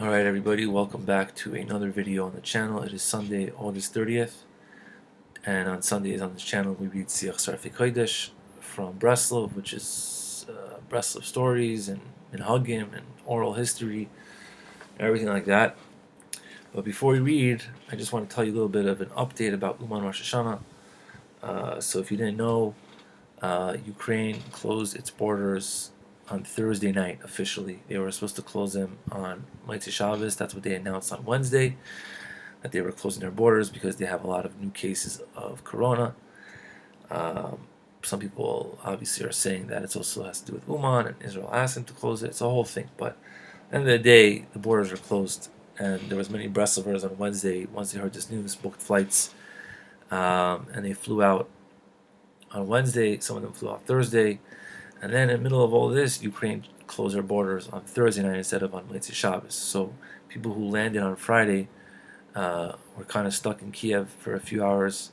Alright everybody, welcome back to another video on the channel. It is Sunday, August 30th, and on Sundays on this channel we read Siach Sarfei Kodesh from Breslov, which is Breslov stories and Minhagim and oral history, everything like that. But before we read, I just want to tell you a little bit of an update about Uman Rosh Hashanah. So if you didn't know, Ukraine closed its borders on Thursday night officially. They were supposed to close them on Motzei Shabbos. That's what they announced on Wednesday, that they were closing their borders because they have a lot of new cases of corona. Some people obviously are saying that it also has to do with Uman and Israel asked them to close it. It's a whole thing. But at the end of the day, the borders are closed, and there was many Breslovers on Wednesday, once they heard this news, booked flights, and they flew out on Wednesday. Some of them flew out Thursday. And then in the middle of all this, Ukraine closed their borders on Thursday night instead of on Motzei Shabbos. So people who landed on Friday were kind of stuck in Kiev for a few hours.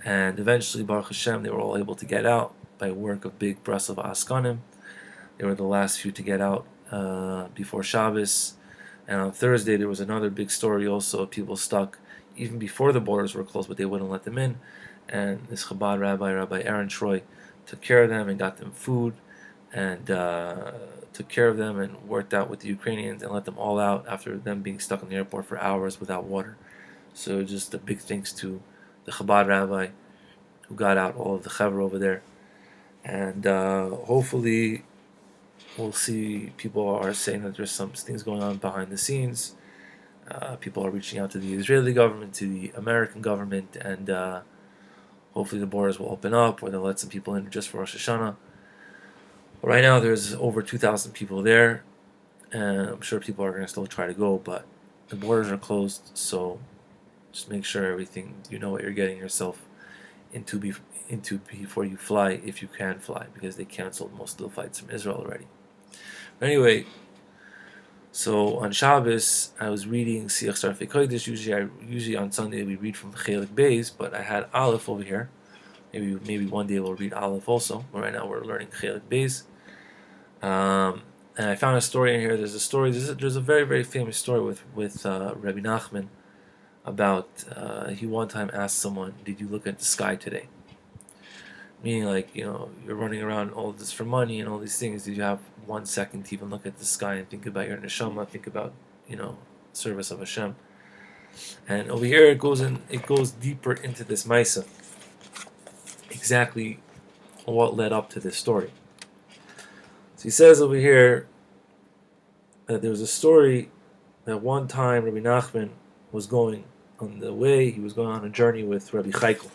And eventually, Baruch Hashem, they were all able to get out by work of big Breslov Askanim. They were the last few to get out before Shabbos. And on Thursday, there was another big story also of people stuck even before the borders were closed, but they wouldn't let them in. And this Chabad Rabbi Aaron Troy, took care of them and got them food and took care of them and worked out with the Ukrainians and let them all out after them being stuck in the airport for hours without water. So just a big thanks to the Chabad rabbi who got out all of the Chaver over there. And hopefully we'll see. People are saying that there's some things going on behind the scenes. People are reaching out to the Israeli government, to the American government, and hopefully the borders will open up, or they'll let some people in just for Rosh Hashanah. But right now there's over 2,000 people there, and I'm sure people are going to still try to go, but the borders are closed, so just make sure everything, you know what you're getting yourself into before you fly, if you can fly, because they canceled most of the flights from Israel already. But anyway, so on Shabbos, I was reading Siach Sarfei Kodesh. Usually on Sunday we read from Chelik Beis, but I had Aleph over here. Maybe one day we'll read Aleph also. But right now we're learning Chelik Beis. And I found a story in here. There's a very, very famous story with Rebbe Nachman about he one time asked someone, "Did you look at the sky today?" Meaning, like, you're running around all this for money and all these things. Did you have 1 second to even look at the sky and think about your neshama, think about, service of Hashem? And over here it goes deeper into this Maisa. Exactly what led up to this story. So he says over here that there was a story that one time Rebbe Nachman was going on the way. He was going on a journey with Rabbi Chaikel.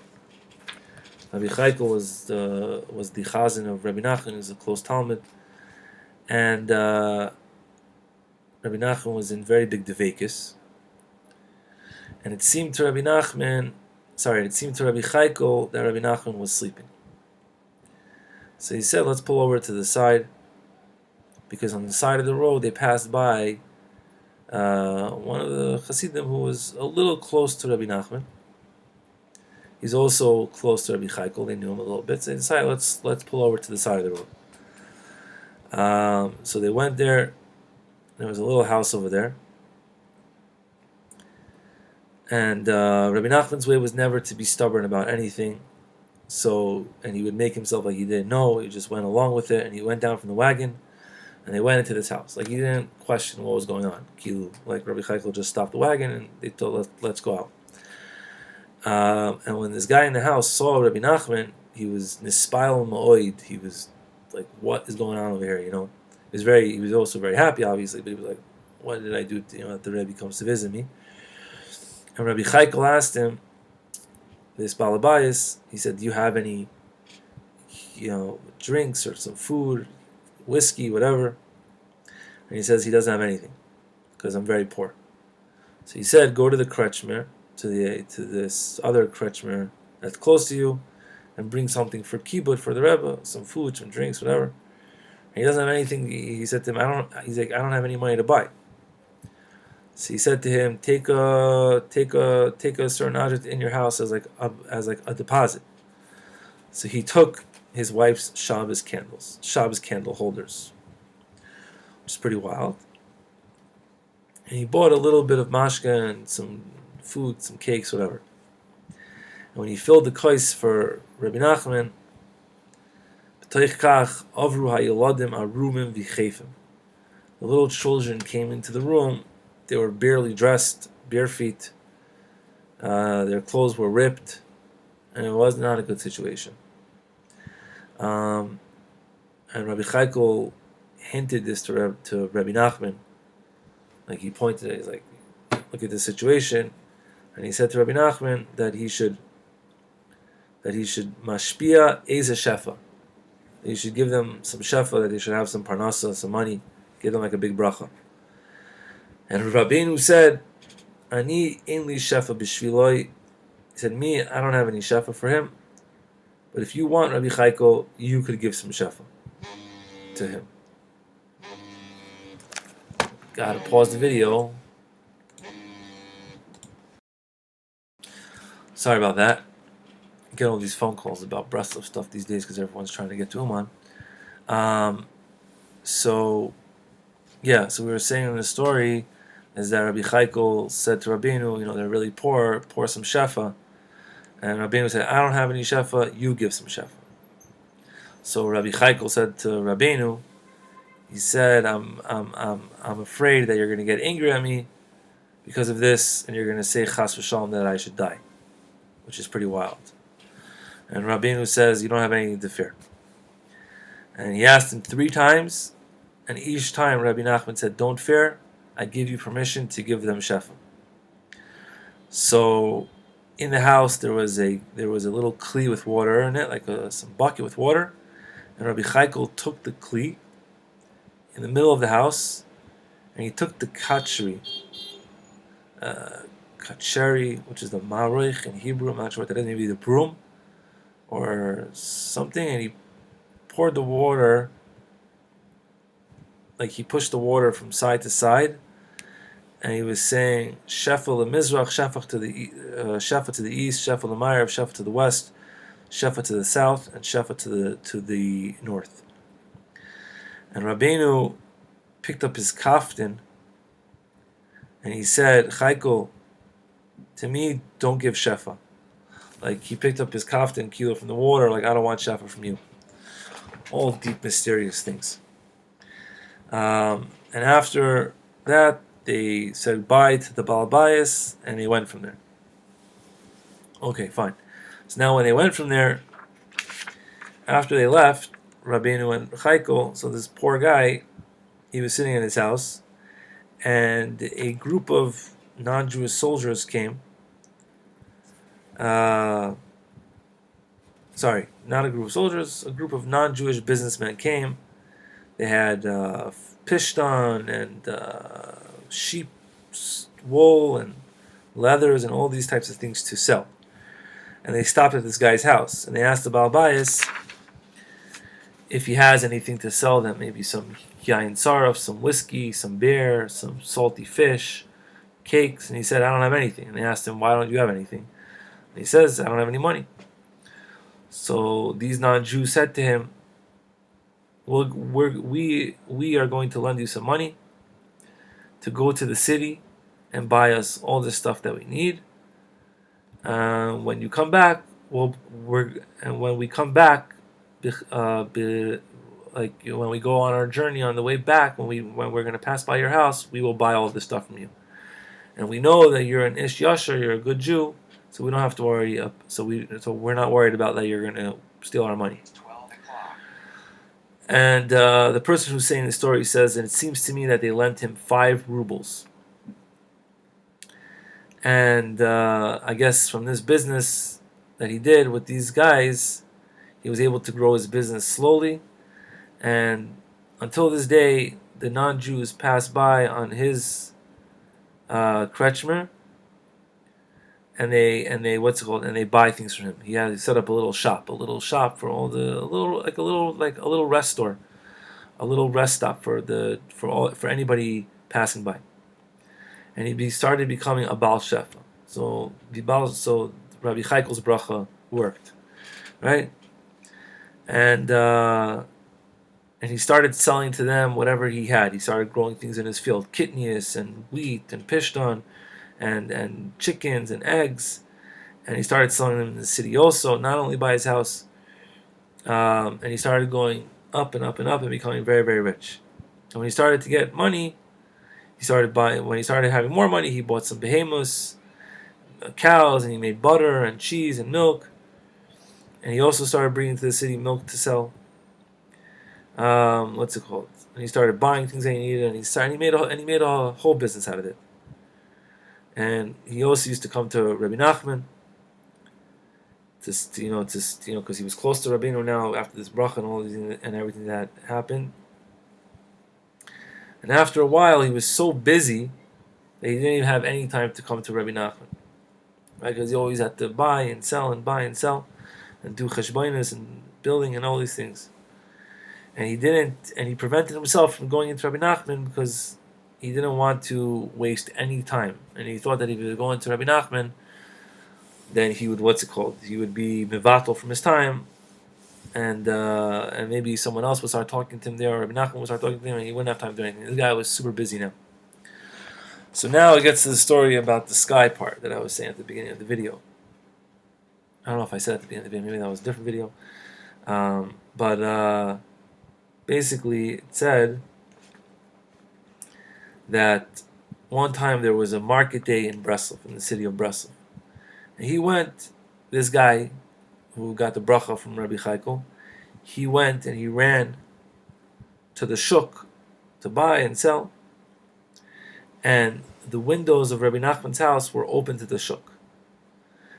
Rabbi Chaikel was the chazan of Rebbe Nachman, who's a close Talmud, and Rebbe Nachman was in very big devekis, and it seemed to Rabbi Chaikel that Rabbi Nachman was sleeping. So he said, "Let's pull over to the side," because on the side of the road they passed by one of the Hasidim who was a little close to Rabbi Nachman. He's also close to Rabbi Chaikel. They knew him a little bit. So they decided, let's pull over to the side of the road. So they went there. There was a little house over there. And Rabbi Nachman's way was never to be stubborn about anything. And he would make himself like he didn't know. He just went along with it. And he went down from the wagon. And they went into this house. Like, he didn't question what was going on. Like, Rabbi Chaikel just stopped the wagon and they told, let's go out. And when this guy in the house saw Rebbe Nachman, he was nispail ma'oid. He was like, "What is going on over here?" He was also very happy, obviously, but he was like, "What did I do? That the Rebbe comes to visit me?" And Rabbi Chaikel asked him, this balabayas, he said, "Do you have any, drinks or some food, whiskey, whatever?" And he says he doesn't have anything because I'm very poor. So he said, "Go to the Kretschmer, to this other Kretschmer that's close to you, and bring something for kibbut, for the Rebbe, some food, some drinks, whatever." And he doesn't have anything. He said to him, I don't have any money to buy. So he said to him, take a certain object in your house as a deposit. So he took his wife's Shabbos candle holders, which is pretty wild. and he bought a little bit of mashka and some food, some cakes, whatever. And when he filled the kais for Rebbe Nachman, the little children came into the room. They were barely dressed, bare feet. Their clothes were ripped, and it was not a good situation. And Rabbi Chaikel hinted this to Rabbi Nachman. Like he pointed at it, he's like, look at this situation. And he said to Rabbi Nachman that he should mashpia eza shefa. He should give them some shefa, that they should have some parnasa, some money, give them like a big bracha. And Rabbeinu said, Ani ainli shefa b'shviloi. He said, me, I don't have any shefa for him. But if you want Rabbi Chaikel, you could give some shefa to him. Gotta pause the video. Sorry about that. I get all these phone calls about Breslov stuff these days because everyone's trying to get to Uman. So we were saying in the story is that Rabbi Chaikel said to Rabbeinu, they're really poor, pour some shefa. And Rabbeinu said, I don't have any shefa, you give some shefa. So Rabbi Chaikel said to Rabbeinu, he said, I'm afraid that you're going to get angry at me because of this, and you're going to say chas v'shalom that I should die, which is pretty wild. And Rabbeinu says, you don't have anything to fear. And he asked him 3 times, and each time Rabbi Nachman said, don't fear, I give you permission to give them shefa. So in the house there was a little kli with water in it, like some bucket with water, and Rabbi Chaikel took the kli in the middle of the house, and he took the kachri, which is the maroich in Hebrew, I'm not sure what that is, maybe the broom or something, and he poured the water, like he pushed the water from side to side, and he was saying shefa lemizrach, shefa to the east, shefa lemayrav, shefa to the west, shefa to the south, and shefa to the north. And Rabbeinu picked up his kaftan, and he said, Chaikel, to me, don't give shefa. Like, he picked up his kaftan kilo from the water, like, I don't want shefa from you. All deep, mysterious things. And after that, they said bye to the Baal Bayis, and they went from there. Okay, fine. So now when they went from there, after they left, Rabbeinu and Chaikel, so this poor guy, he was sitting in his house, and a group of non-Jewish soldiers came. Sorry, not a group of soldiers, a group of non-Jewish businessmen came. They had pishtan and sheep wool and leathers and all these types of things to sell. And they stopped at this guy's house, and they asked the Baal Bayis if he has anything to sell them, maybe some yain saraf, some whiskey, some beer, some salty fish, cakes. And he said, I don't have anything. And they asked him, why don't you have anything? And he says, I don't have any money. So these non-Jews said to him, well, we are going to lend you some money to go to the city and buy us all the stuff that we need. When you come back, when we come back, like when we go on our journey on the way back, when we're going to pass by your house, we will buy all this stuff from you. And we know that you're an Ish Yasher, you're a good Jew, so we don't have to worry. So we're not worried about that you're going to steal our money. And the person who's saying the story says, and it seems to me that they lent him 5 rubles. And I guess from this business that he did with these guys, he was able to grow his business slowly. And until this day, the non-Jews pass by on his kretschmer, and they buy things from him. He set up a little shop for all a little rest store, a little rest stop for anybody passing by. And he started becoming a Baal Shefa. So Rabbi Chaikel's bracha worked, right? And And he started selling to them whatever he had. He started growing things in his field, kitnius and wheat and pishton and chickens and eggs. And he started selling them in the city also, not only by his house. And he started going up and up and up and becoming very, very rich. And when he started to get money, he started buying. When he started having more money, he bought some behemoths, cows, and he made butter and cheese and milk. And he also started bringing to the city milk to sell. What's it called? And he started buying things that he needed, and he made a whole business out of it. And he also used to come to Rebbe Nachman, because he was close to Rabbeinu now after this bracha and all these and everything that happened. And after a while, he was so busy that he didn't even have any time to come to Rebbe Nachman, right? Because he always had to buy and sell and buy and sell, and do cheshbonos and building and all these things. And he prevented himself from going into Rebbe Nachman because he didn't want to waste any time. And he thought that if he was going to Rebbe Nachman, then he would, he would be mevatel from his time, and maybe someone else would start talking to him there, or Rebbe Nachman would start talking to him, and he wouldn't have time to do anything. This guy was super busy now. So now it gets to the story about the sky part that I was saying at the beginning of the video. I don't know if I said at the beginning of the video, maybe that was a different video. But basically it said that one time there was a market day in Breslov, in the city of Breslov. And he went, this guy who got the bracha from Rabbi Chaikel, he went and he ran to the shuk to buy and sell. And the windows of Rabbi Nachman's house were open to the shuk.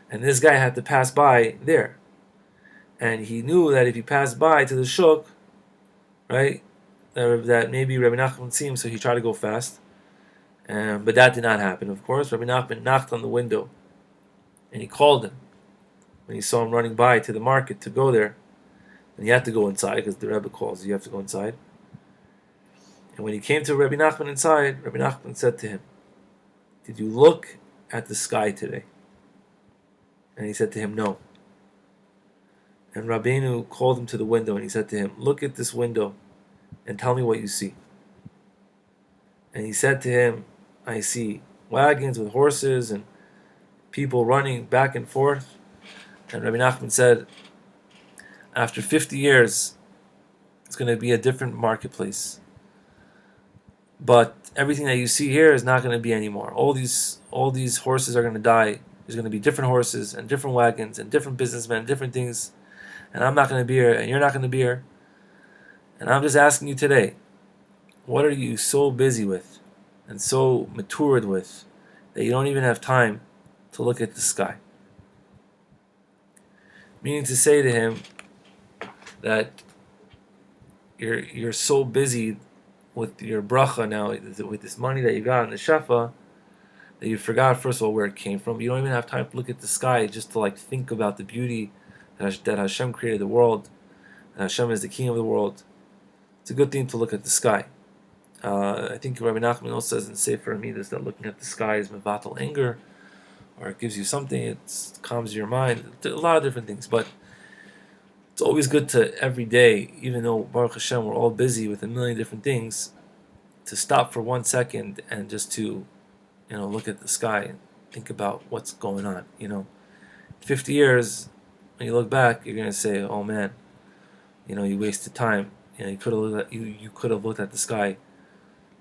And this guy had to pass by there. And he knew that if he passed by to the shuk, right, that maybe Rabbi Nachman would see him, so he tried to go fast. But that did not happen, of course. Rabbi Nachman knocked on the window, and he called him when he saw him running by to the market to go there. And he had to go inside, because the Rebbe calls, you have to go inside. And when he came to Rebbe Nachman inside, Rebbe Nachman said to him, "Did you look at the sky today?" And he said to him, "No." And Rabbeinu called him to the window, and he said to him, "Look at this window and tell me what you see." And he said to him, "I see wagons with horses and people running back and forth." And Rebbe Nachman said, "After 50 years, it's going to be a different marketplace. But everything that you see here is not going to be anymore. All these horses are going to die. There's going to be different horses and different wagons and different businessmen and different things. And I'm not going to be here, and you're not going to be here. And I'm just asking you today, what are you so busy with and so matured with that you don't even have time to look at the sky?" Meaning to say to him that you're so busy with your bracha now, with this money that you got in the shefa, that you forgot, first of all, where it came from. You don't even have time to look at the sky just to think about the beauty that Hashem created the world, and Hashem is the king of the world. It's a good thing to look at the sky. I think Rebbe Nachman also says in Sefer Amidas that looking at the sky is mevatel anger, or it gives you something, it calms your mind, a lot of different things. But it's always good to, every day, even though Baruch Hashem we're all busy with a million different things, to stop for 1 second and just to, look at the sky and think about what's going on. 50 years, when you look back, you're gonna say, "Oh man, you wasted time. You could have looked at the sky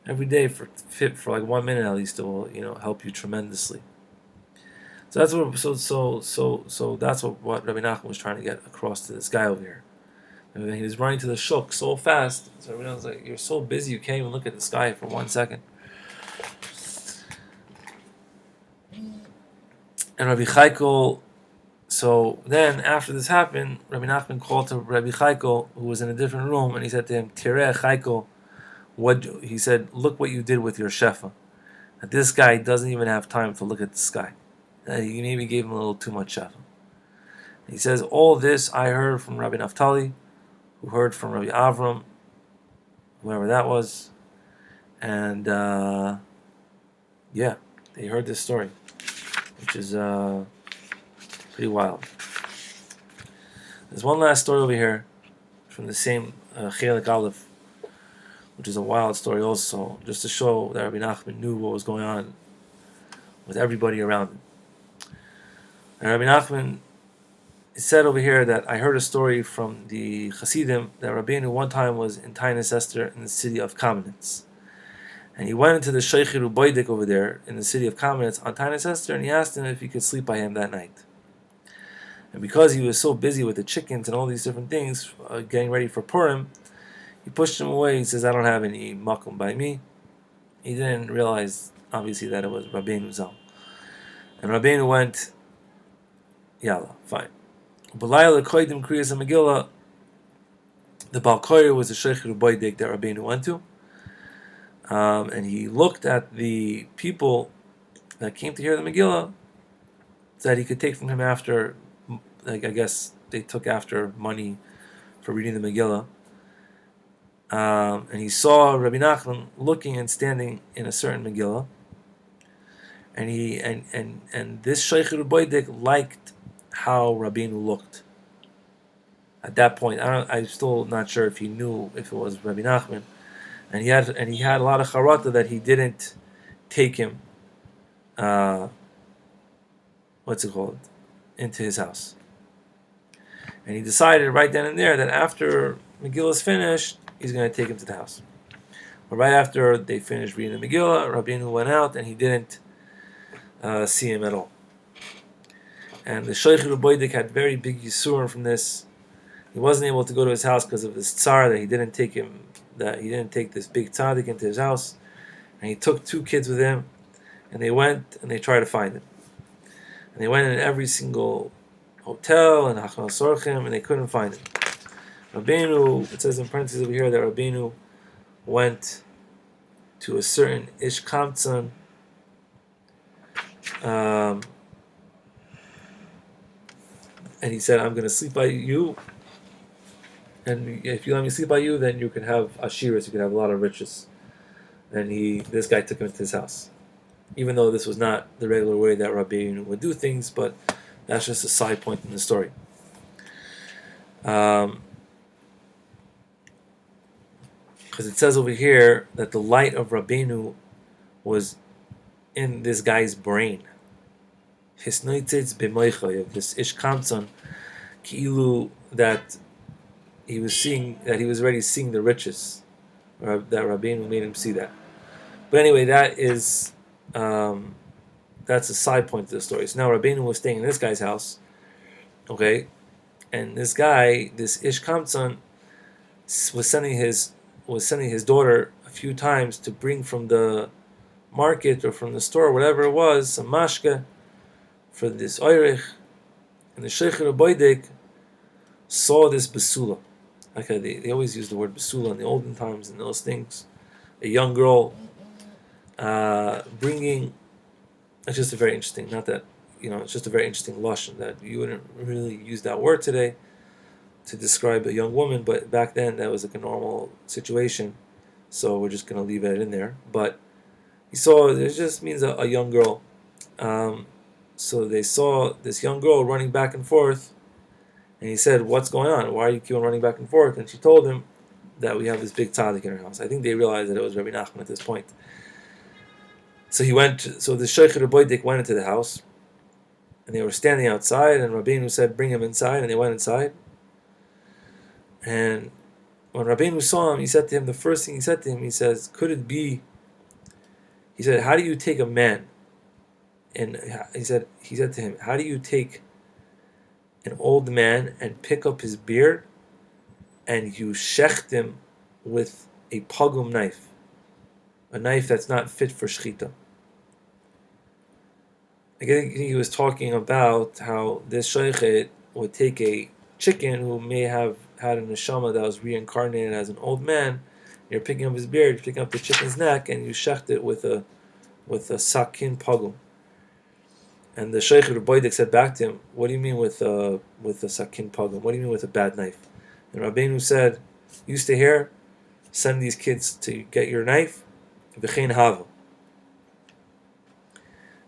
every day for 1 minute at least. It will help you tremendously." So that's what Rebbe Nachman was trying to get across to this guy over here. And he was running to the shuk so fast, so everyone was like, "You're so busy, you can't even look at the sky for 1 second." And Rabbi Chaikel, so then after this happened, Rabbi Nachman called to Rabbi Chaikel, who was in a different room, and he said to him, "Tireh Chaikel," he said, "Look what you did with your shefa. That this guy doesn't even have time to look at the sky. You maybe gave him a little too much shefa." He says, "All this I heard from Rabbi Naftali, who heard from Rabbi Avram, whoever that was, and they heard this story, which is pretty wild." There's one last story over here from the same Chelik Aleph which is a wild story also, just to show that Rebbe Nachman knew what was going on with everybody around him. And Rebbe Nachman said over here that I heard a story from the Hasidim that Rabbeinu one time was in Tainus Esther in the city of Kamenetz. And he went into the Sheikh Ruboidik over there in the city of Kamenetz on Tainus Esther, and he asked him if he could sleep by him that night. And because he was so busy with the chickens and all these different things, getting ready for Purim, he pushed him away. He says, I don't have any makom by me. He didn't realize, obviously, that it was Rabbeinu Zal. And Rabbeinu went, Yalla, fine. B'layla koidim kriyas Megillah, the Balkoyer was the Sheikh Ruboidik that Rabbeinu went to. And he looked at the people that came to hear the Megillah that he could take from him after, like I guess they took after money for reading the Megillah. And he saw Rebbe Nachman looking and standing in a certain Megillah. And this Sheikh Ruboidik liked how Rabbeinu looked. At that point, I'm still not sure if he knew if it was Rebbe Nachman. And he had a lot of charata that he didn't take him, into his house. And he decided right then and there that after Megillah's finished, he's going to take him to the house. But right after they finished reading the Megillah, Rabbeinu went out and he didn't see him at all. And the Sheikh Ruboidik had very big yisurim from this. He wasn't able to go to his house because of this tsar that he didn't take this big tzaddik into his house. And he took 2 kids with him, and they went and they tried to find him. And they went in every single hotel and Hashanah Sorchim, and they couldn't find him. Rabbeinu, it says in parentheses over here that Rabbeinu went to a certain Ish Kamtzon, and he said, I'm going to sleep by you, and if you let me sleep by you, then you can have ashiras, you can have a lot of riches. And this guy took him to his house. Even though this was not the regular way that Rabbeinu would do things, but that's just a side point in the story. Because it says over here that the light of Rabbeinu was in this guy's brain. His noitzitz b'moichay, of this ish kamtzon, ki'ilu, that he was already seeing the riches, that Rabbeinu made him see that. But anyway, that's a side point to the story. So now Rabbeinu was staying in this guy's house, okay, and this guy, this Ish Kamtzon, was sending his daughter a few times to bring from the market or from the store, whatever it was, some mashke for this oirich. And the Sheikh Ruboidik saw this besula. Okay, they always use the word besula in the olden times and those things. A young girl bringing. It's just a very interesting. Not that it's just a very interesting lashon that you wouldn't really use that word today to describe a young woman, but back then that was like a normal situation. So we're just gonna leave it in there. But he saw it just means a young girl. So they saw this young girl running back and forth. And he said, "What's going on? Why are you keep on running back and forth?" And she told him that we have this big tzaddik in our house. I think they realized that it was Rebbe Nachman at this point. So the Sheikh Ruboidik went into the house, and they were standing outside, and Rabbeinu said, "Bring him inside," and they went inside. And when Rabbeinu saw him, he said to him, the first thing he said to him, he says, "Could it be?" He said, "How do you take a man?" And he said to him, "How do you take an old man and pick up his beard and you shecht him with a pogum knife, a knife that's not fit for shechita?" I think he was talking about how this sheikh would take a chicken who may have had a neshama that was reincarnated as an old man. You're picking up his beard, you're picking up the chicken's neck, and you shecht it with a sakin pogum. And the Sheikh Ruboidik said back to him, "What do you mean with a sakin pogum? What do you mean with a bad knife?" And Rabbeinu said, "You stay here, send these kids to get your knife, v'chein hava."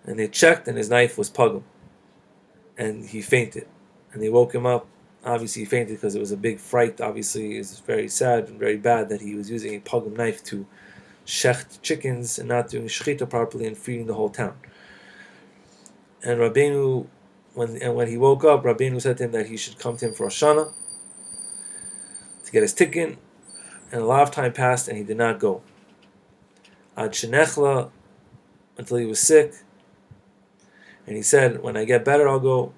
And they checked, and his knife was pogum, and he fainted. And they woke him up, Obviously, he fainted because it was a big fright. Obviously, it's very sad and very bad that he was using a pogum knife to shecht chickens and not doing shechita properly and feeding the whole town. And Rabbeinu, when he woke up, Rabbeinu said to him that he should come to him for Hashanah to get his tikkun. And a lot of time passed, and he did not go. Ad shenechla, until he was sick. And he said, when I get better, I'll go.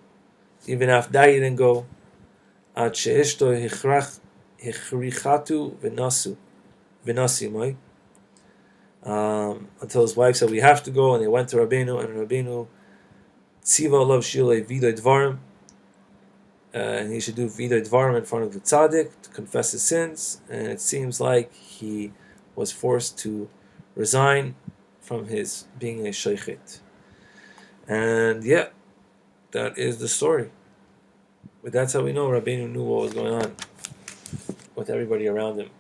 Even after that, he didn't go. Ad sheishto hichrichatu v'nasimoi. Until his wife said, we have to go. And they went to Rabbeinu, and Rabbeinu tziva love shilei vidoy dvarim. And he should do vidoy dvarim in front of the tzaddik to confess his sins. And it seems like he was forced to resign from his being a sheikhit. And yeah, that is the story. But that's how we know Rabbeinu knew what was going on with everybody around him.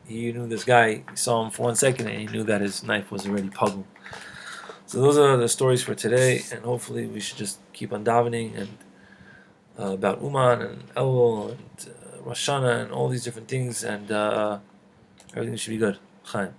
He knew this guy, he saw him for 1 second, and he knew that his knife was already puggled. So those are the stories for today, and hopefully we should just keep on davening and about Uman and Elul and Rosh Hashanah and all these different things, and everything should be good. Chaim.